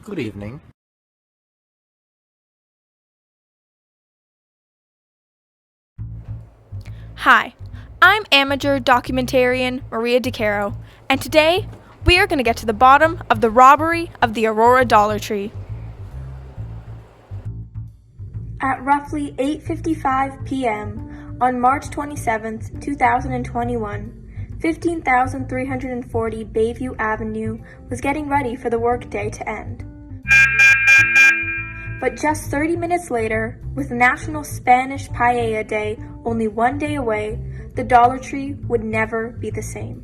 Good evening. Hi, I'm amateur documentarian Maria DeCaro, and today we are going to get to the bottom of the robbery of the Aurora Dollar Tree. At roughly 8:55 p.m. on March 27, 2021, 15,340 Bayview Avenue was getting ready for the workday to end. But just 30 minutes later, with National Spanish Paella Day only one day away, the Dollar Tree would never be the same.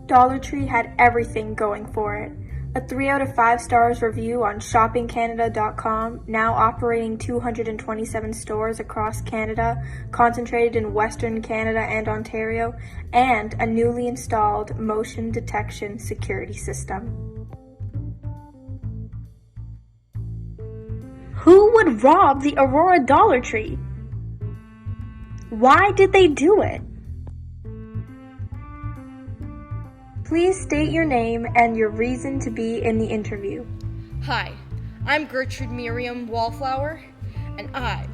Dollar Tree had everything going for it. A 3 out of 5 stars review on shoppingcanada.com, now operating 227 stores across Canada, concentrated in Western Canada and Ontario, and a newly installed motion detection security system. Who would rob the Aurora Dollar Tree? Why did they do it? Please state your name and your reason to be in the interview. Hi, I'm Gertrude Miriam Wallflower, and I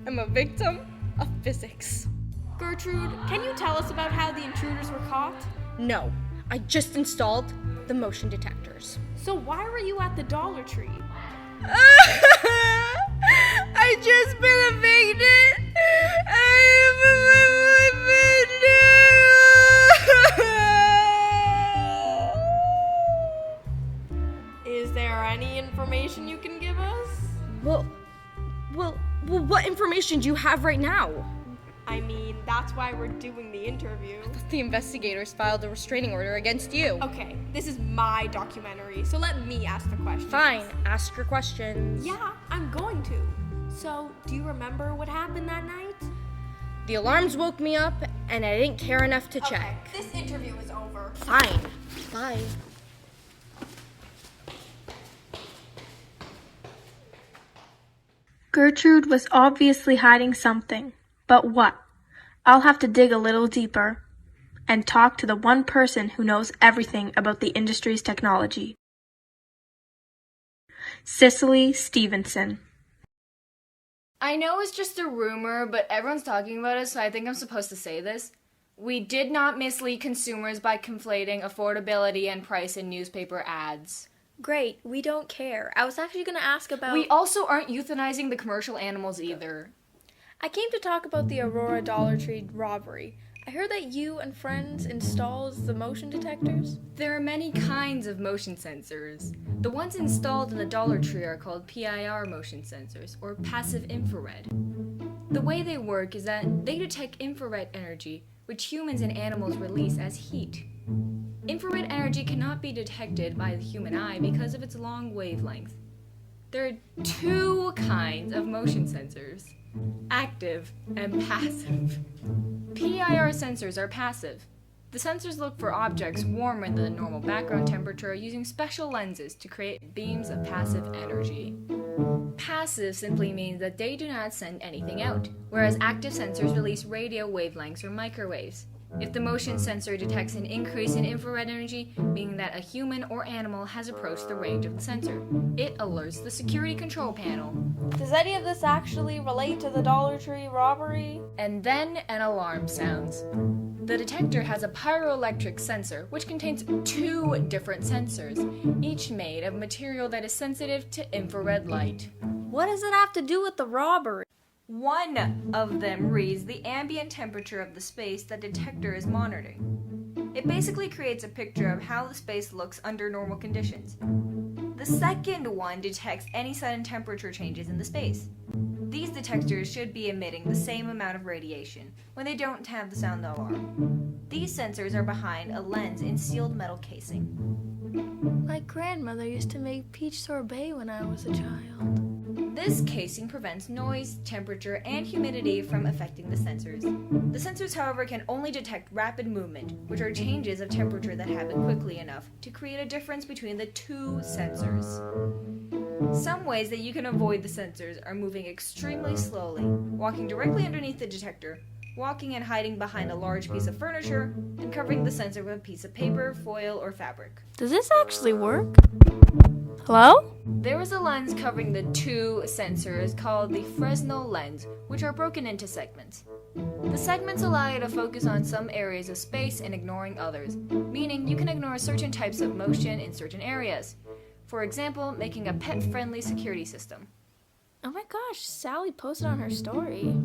am a victim of physics. Gertrude, can you tell us about how the intruders were caught? No, I just installed the motion detectors. So why were you at the Dollar Tree? I just been evicted. Is there any information you can give us? Well, what information do you have right now? I mean, that's why we're doing the interview. The investigators filed a restraining order against you. Okay, this is my documentary, so let me ask the questions. Fine, ask your questions. Yeah, I'm going to. So, do you remember what happened that night? The alarms woke me up, and I didn't care enough to check. This interview is over. Fine. Bye. Gertrude was obviously hiding something. But what? I'll have to dig a little deeper and talk to the one person who knows everything about the industry's technology. Cicely Stevenson. I know it's just a rumor, but everyone's talking about it, so I think I'm supposed to say this. We did not mislead consumers by conflating affordability and price in newspaper ads. Great, we don't care. I was actually going to ask about... We also aren't euthanizing the commercial animals either. I came to talk about the Aurora Dollar Tree robbery. I heard that you and friends installed the motion detectors. There are many kinds of motion sensors. The ones installed in the Dollar Tree are called PIR motion sensors, or passive infrared. The way they work is that they detect infrared energy, which humans and animals release as heat. Infrared energy cannot be detected by the human eye because of its long wavelength. There are two kinds of motion sensors: active and passive. PIR sensors are passive. The sensors look for objects warmer than the normal background temperature using special lenses to create beams of passive energy. Passive simply means that they do not send anything out, whereas active sensors release radio wavelengths or microwaves. If the motion sensor detects an increase in infrared energy, meaning that a human or animal has approached the range of the sensor, it alerts the security control panel. Does any of this actually relate to the Dollar Tree robbery? And then an alarm sounds. The detector has a pyroelectric sensor, which contains two different sensors, each made of material that is sensitive to infrared light. What does it have to do with the robbery? One of them reads the ambient temperature of the space the detector is monitoring. It basically creates a picture of how the space looks under normal conditions. The second one detects any sudden temperature changes in the space. These detectors should be emitting the same amount of radiation when they don't have the sound alarm. These sensors are behind a lens in sealed metal casing. My grandmother used to make peach sorbet when I was a child. This casing prevents noise, temperature, and humidity from affecting the sensors. The sensors, however, can only detect rapid movement, which are changes of temperature that happen quickly enough to create a difference between the two sensors. Some ways that you can avoid the sensors are moving extremely slowly, walking directly underneath the detector, walking and hiding behind a large piece of furniture, and covering the sensor with a piece of paper, foil, or fabric. Does this actually work? Hello? There is a lens covering the two sensors called the Fresnel lens, which are broken into segments. The segments allow you to focus on some areas of space and ignoring others, meaning you can ignore certain types of motion in certain areas. For example, making a pet-friendly security system. Oh my gosh, Sally posted on her story.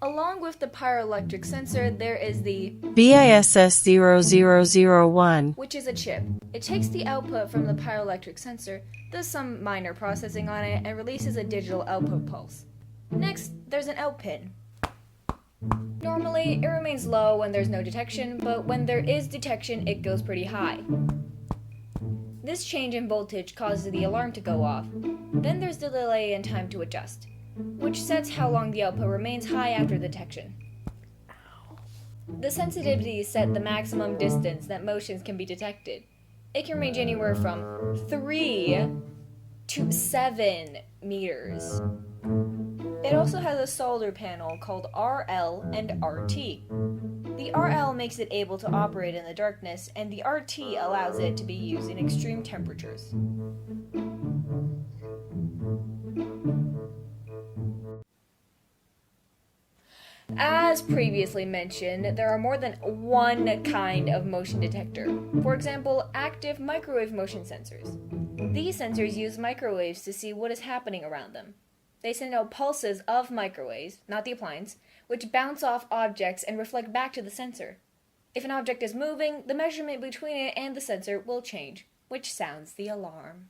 Along with the pyroelectric sensor, there is the BISS0001, which is a chip. It takes the output from the pyroelectric sensor, does some minor processing on it, and releases a digital output pulse. Next, there's an out pin. Normally, it remains low when there's no detection, but when there is detection, it goes pretty high. This change in voltage causes the alarm to go off. Then there's the delay in time to adjust, which sets how long the output remains high after detection. The sensitivity set the maximum distance that motions can be detected. It can range anywhere from 3 to 7 meters. It also has a solder panel called RL and RT. The RL makes it able to operate in the darkness, and the RT allows it to be used in extreme temperatures. As previously mentioned, there are more than one kind of motion detector. For example, active microwave motion sensors. These sensors use microwaves to see what is happening around them. They send out pulses of microwaves, not the appliance, which bounce off objects and reflect back to the sensor. If an object is moving, the measurement between it and the sensor will change, which sounds the alarm.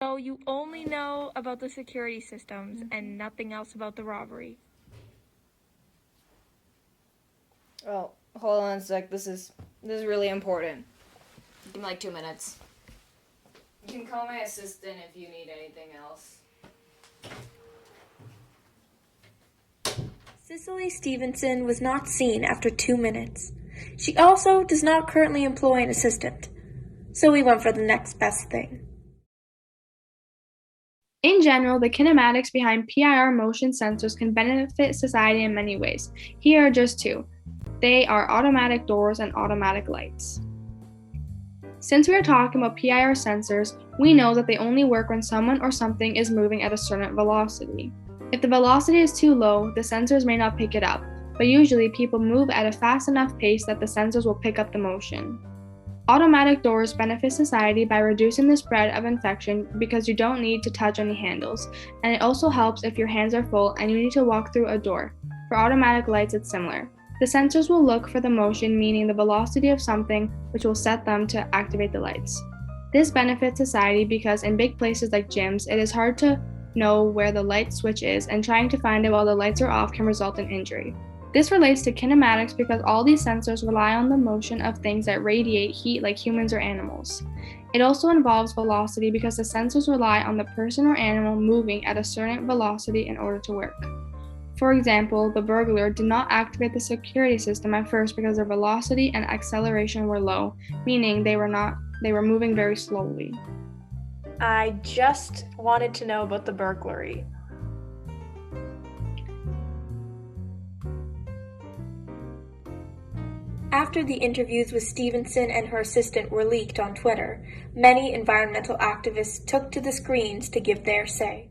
So you only know about the security systems and nothing else about the robbery. Oh, hold on a sec. This is really important. Give me like 2 minutes. You can call my assistant if you need anything else. Cicely Stevenson was not seen after 2 minutes. She also does not currently employ an assistant, so we went for the next best thing. In general, the kinematics behind PIR motion sensors can benefit society in many ways. Here are just two. They are automatic doors and automatic lights. Since we are talking about PIR sensors, we know that they only work when someone or something is moving at a certain velocity. If the velocity is too low, the sensors may not pick it up, but usually people move at a fast enough pace that the sensors will pick up the motion. Automatic doors benefit society by reducing the spread of infection because you don't need to touch any handles, and it also helps if your hands are full and you need to walk through a door. For automatic lights, it's similar. The sensors will look for the motion, meaning the velocity of something, which will set them to activate the lights. This benefits society because in big places like gyms, it is hard to know where the light switch is, and trying to find it while the lights are off can result in injury. This relates to kinematics because all these sensors rely on the motion of things that radiate heat like humans or animals. It also involves velocity because the sensors rely on the person or animal moving at a certain velocity in order to work. For example, the burglar did not activate the security system at first because their velocity and acceleration were low, meaning they were moving very slowly. I just wanted to know about the burglary. After the interviews with Stevenson and her assistant were leaked on Twitter, many environmental activists took to the screens to give their say.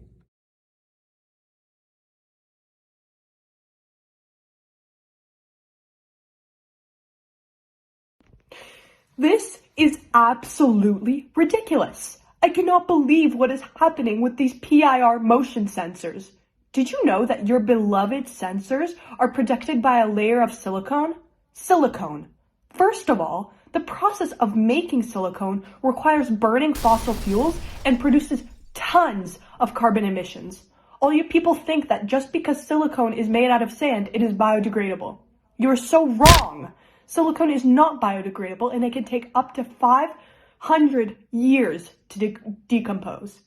This is absolutely ridiculous. I cannot believe what is happening with these PIR motion sensors. Did you know that your beloved sensors are protected by a layer of silicone? Silicone. First of all, the process of making silicone requires burning fossil fuels and produces tons of carbon emissions. All you people think that just because silicone is made out of sand, it is biodegradable. You're so wrong. Silicone is not biodegradable, and it can take up to 500 years to decompose.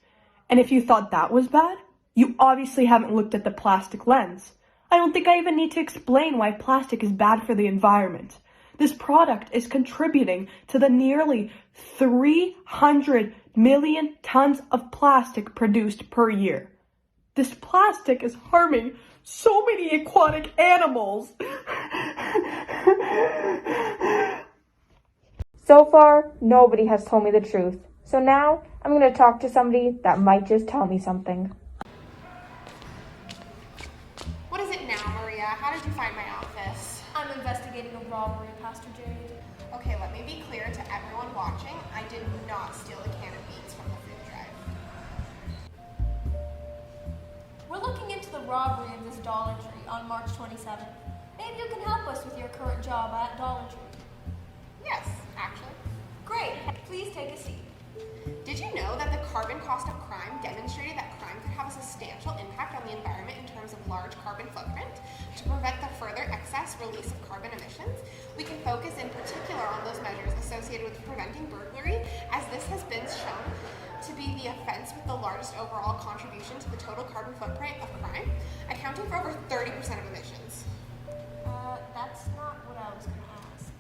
And if you thought that was bad, you obviously haven't looked at the plastic lens. I don't think I even need to explain why plastic is bad for the environment. This product is contributing to the nearly 300 million tons of plastic produced per year. This plastic is harming So many aquatic animals. So far, nobody has told me the truth. So now, I'm going to talk to somebody that might just tell me something. What is it now, Maria? How did you find my office? I'm investigating a robbery, Pastor Jade. Okay, let me be clear to everyone watching. I did not steal a can of beans from the food drive. We're looking into the robbery of this Dollar Tree on March 27th. Maybe you can help us with your current job at Dollar Tree. Yes, actually. Great. Please take a seat. Did you know that the carbon cost of crime demonstrated that crime could have a substantial impact on the environment in terms of large carbon footprint? To prevent the further excess release of carbon emissions, we can focus in particular on those measures associated with preventing burglary, as this has been shown to be the offense with the largest overall contribution to the total carbon footprint of crime, accounting for over 30% of emissions. That's not what I was going to ask.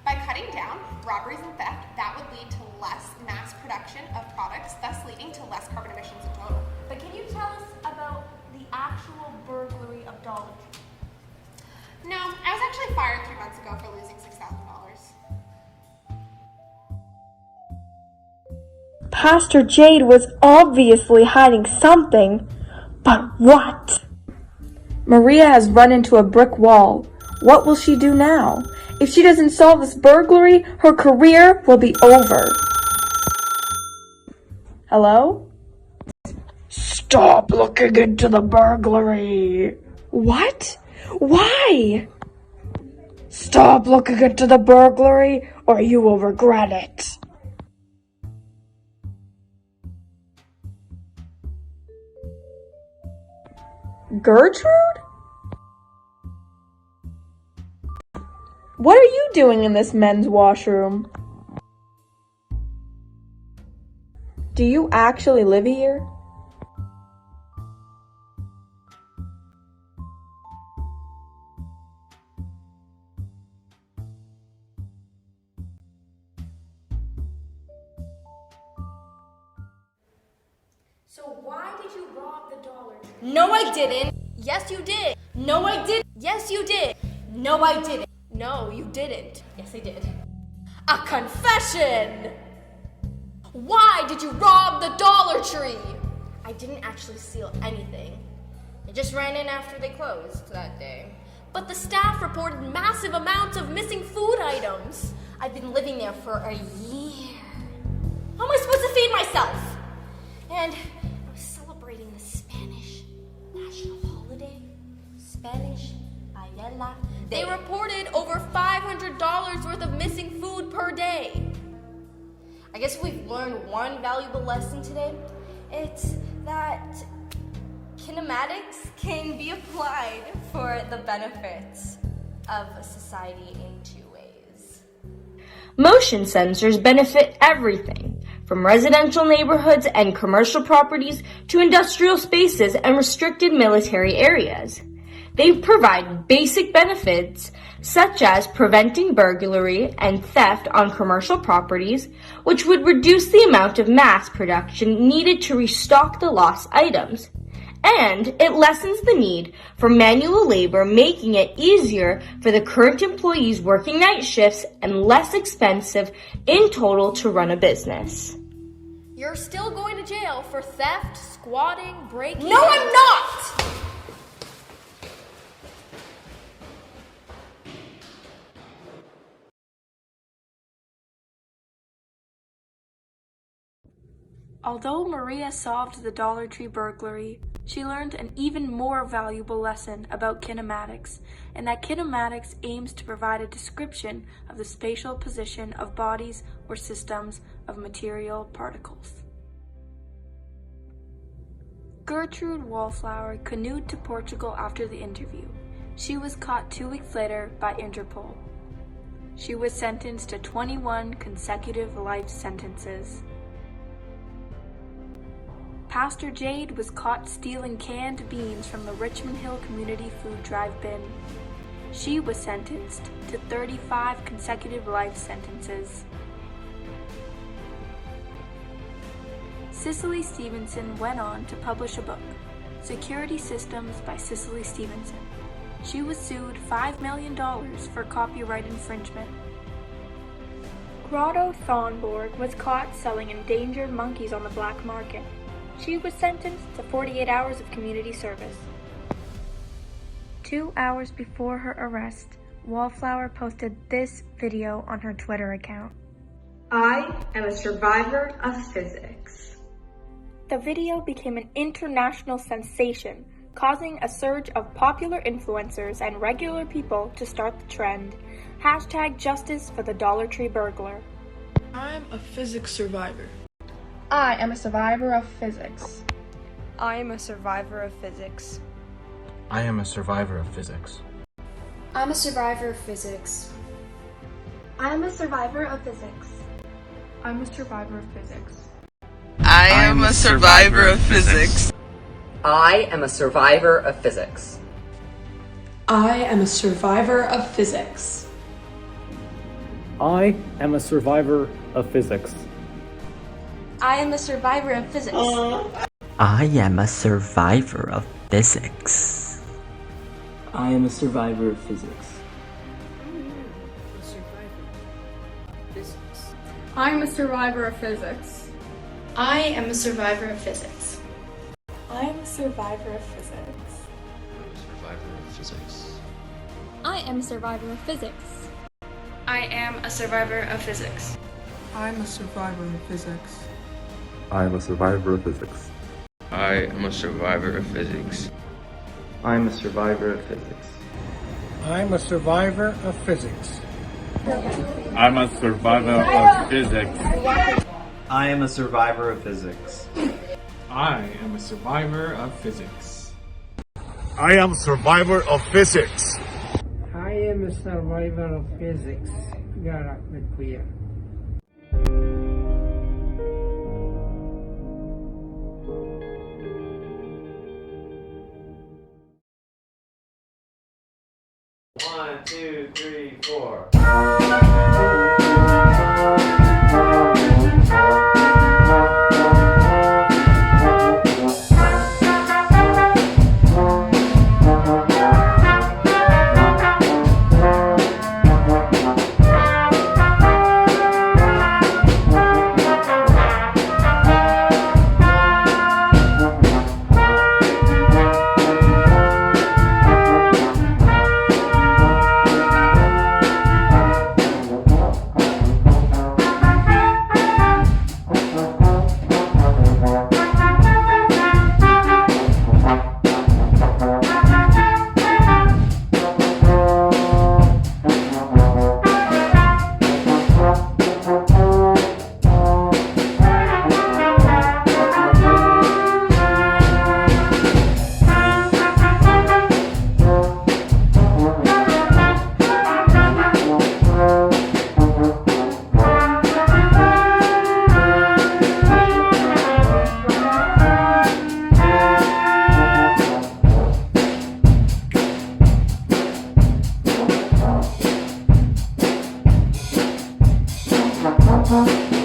By cutting down robberies and theft, that would lead to less mass production of products, thus leading to less carbon emissions in total. But can you tell us about the actual burglary of Dollar Tree? No, I was actually fired 3 months ago for losing $6,000. Pastor Jade was obviously hiding something, but what? Maria has run into a brick wall. What will she do now? If she doesn't solve this burglary, her career will be over. Hello? Stop looking into the burglary. What? Why? Stop looking into the burglary or you will regret it. Gertrude? What are you doing in this men's washroom? Do you actually live here? So why did you rob the Dollar Tree? No, I didn't. Yes, you did. No, I did. Yes, you did. No, I didn't. No, you didn't. Yes, I did. A confession! Why did you rob the Dollar Tree? I didn't actually steal anything. I just ran in after they closed that day. But the staff reported massive amounts of missing food items. I've been living there for a year. How am I supposed to feed myself? And I was celebrating the Spanish national holiday. Spanish Paella. They reported over $500 worth of missing food per day. I guess if we've learned one valuable lesson today, it's that kinematics can be applied for the benefits of society in 2 ways. Motion sensors benefit everything, from residential neighborhoods and commercial properties to industrial spaces and restricted military areas. They provide basic benefits such as preventing burglary and theft on commercial properties, which would reduce the amount of mass production needed to restock the lost items. And it lessens the need for manual labor, making it easier for the current employees working night shifts and less expensive in total to run a business. You're still going to jail for theft, squatting, breaking. No, I'm not! Although Maria solved the Dollar Tree burglary, she learned an even more valuable lesson about kinematics, and that kinematics aims to provide a description of the spatial position of bodies or systems of material particles. Gertrude Wallflower canoed to Portugal after the interview. She was caught 2 weeks later by Interpol. She was sentenced to 21 consecutive life sentences. Pastor Jade was caught stealing canned beans from the Richmond Hill Community Food Drive bin. She was sentenced to 35 consecutive life sentences. Cicely Stevenson went on to publish a book, Security Systems by Cicely Stevenson. She was sued $5 million for copyright infringement. Grotto Thornborg was caught selling endangered monkeys on the black market. She was sentenced to 48 hours of community service. 2 hours before her arrest, Wallflower posted this video on her Twitter account. I am a survivor of physics. The video became an international sensation, causing a surge of popular influencers and regular people to start the trend. #Justice for the Dollar Tree burglar. I'm a physics survivor. I am a survivor of physics. I am a survivor of physics. I am a survivor of physics. I'm a survivor of physics. I'm a survivor of physics. I'm a survivor of physics. I am a survivor of physics. I am a survivor of physics. I am a survivor of physics. I am a survivor of physics. I am a survivor of physics. I am a survivor of physics. I am a survivor of physics. I'm a survivor of physics. I am a survivor of physics. I am a survivor of physics. I am a survivor of physics. I am a survivor of physics. I'm a survivor of physics. I am a survivor of physics. I am a survivor of physics. I am a survivor of physics. I'm a survivor of physics. I'm a survivor of physics. I am a survivor of physics. I am a survivor of physics. I am a survivor of physics. I am a survivor of physics. Garak Kuya. One, two, three, four. Huh?